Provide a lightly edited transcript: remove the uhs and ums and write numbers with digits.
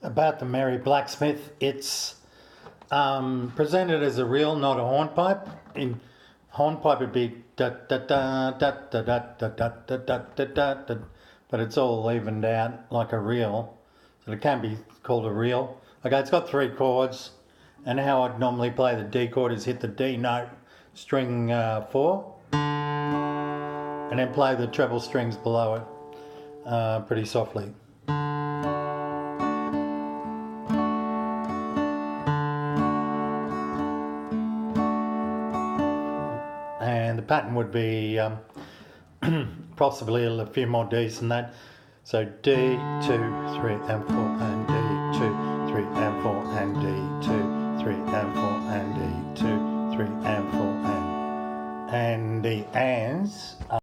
About the Merry Blacksmith, it's presented as a reel, not a hornpipe. In hornpipe it'd be da da da da da da da da da da da da da, but it's all evened out like a reel, so it can be called a reel. Okay, it's got 3 chords, and how I'd normally play the D chord is hit the D note, string 4, and then play the treble strings below it pretty softly. And the pattern would be possibly a few more D's than that. So D, 2, 3 and 4 and D, 2, 3 and 4 and D, 2, 3 and 4 and D, 2, 3 and 4 and the ands